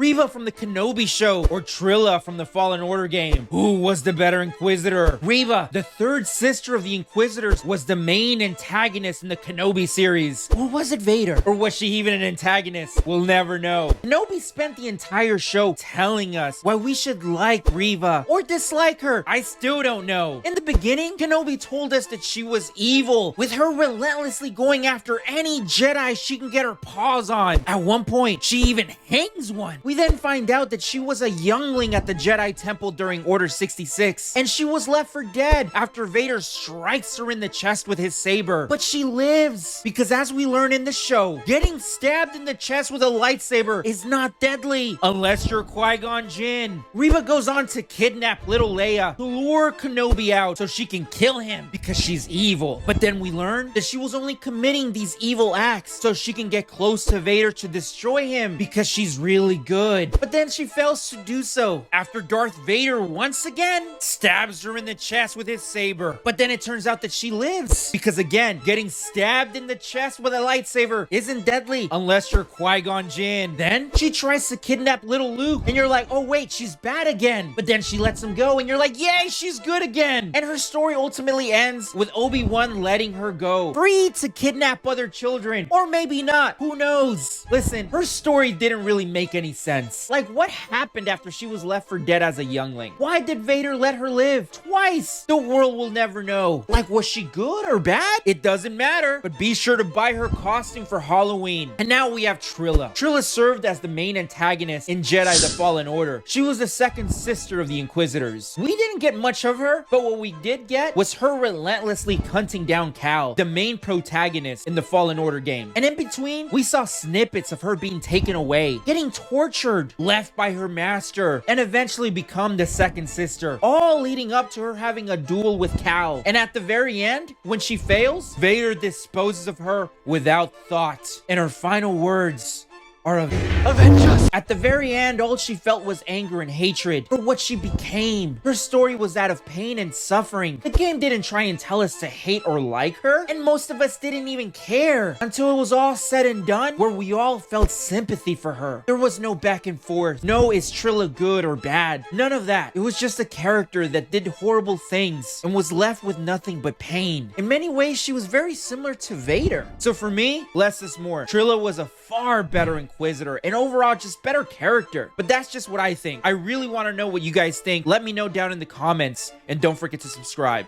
Reva from the Kenobi show, or Trilla from the Fallen Order game? Who was the better Inquisitor? Reva, the third sister of the Inquisitors, was the main antagonist in the Kenobi series. Or was it Vader? Or was she even an antagonist? We'll never know. Kenobi spent the entire show telling us why we should like Reva or dislike her. I still don't know. In the beginning, Kenobi told us that she was evil, with her relentlessly going after any Jedi she can get her paws on. At one point, she even hangs one. We then find out that she was a youngling at the Jedi Temple during Order 66, and she was left for dead after Vader strikes her in the chest with his saber. But she lives, because as we learn in the show, getting stabbed in the chest with a lightsaber is not deadly, unless you're Qui-Gon Jinn. Reva goes on to kidnap little Leia to lure Kenobi out so she can kill him, because she's evil. But then we learn that she was only committing these evil acts so she can get close to Vader to destroy him, because she's really good. But then she fails to do so after Darth Vader once again stabs her in the chest with his saber. But then it turns out that she lives, because again, getting stabbed in the chest with a lightsaber isn't deadly unless you're Qui-Gon Jinn. Then she tries to kidnap little Luke, and you're like, oh wait, she's bad again. But then she lets him go, and you're like, yay, she's good again. And her story ultimately ends with Obi Wan letting her go, free to kidnap other children. Or maybe not, who knows? Listen, her story didn't really make any sense. Like, what happened after she was left for dead as a youngling? Why did Vader let her live twice? The world will never know. Like, was she good or bad? It doesn't matter, but be sure to buy her costume for Halloween. And now we have Trilla. Trilla served as the main antagonist in Jedi the Fallen Order. She was the second sister of the Inquisitors. We didn't get much of her, but what we did get was her relentlessly hunting down Cal, the main protagonist in the Fallen Order game. And in between, we saw snippets of her being taken away, getting tortured, left by her master, and eventually become the second sister, all leading up to her having a duel with Cal. And at the very end, when she fails, Vader disposes of her without thought, and her final words are avenge us. At the very end, all she felt was anger and hatred for what she became. Her story was that of pain and suffering. The game didn't try and tell us to hate or like her, and most of us didn't even care until it was all said and done, where we all felt sympathy for her. There was no back and forth. No, is Trilla good or bad? None of that. It was just a character that did horrible things and was left with nothing but pain. In many ways, she was very similar to Vader. So for me, less is more. Trilla was a far better Inquisitor, and overall just better character. But that's just what I think. I really want to know what you guys think. Let me know down in the comments, and don't forget to subscribe.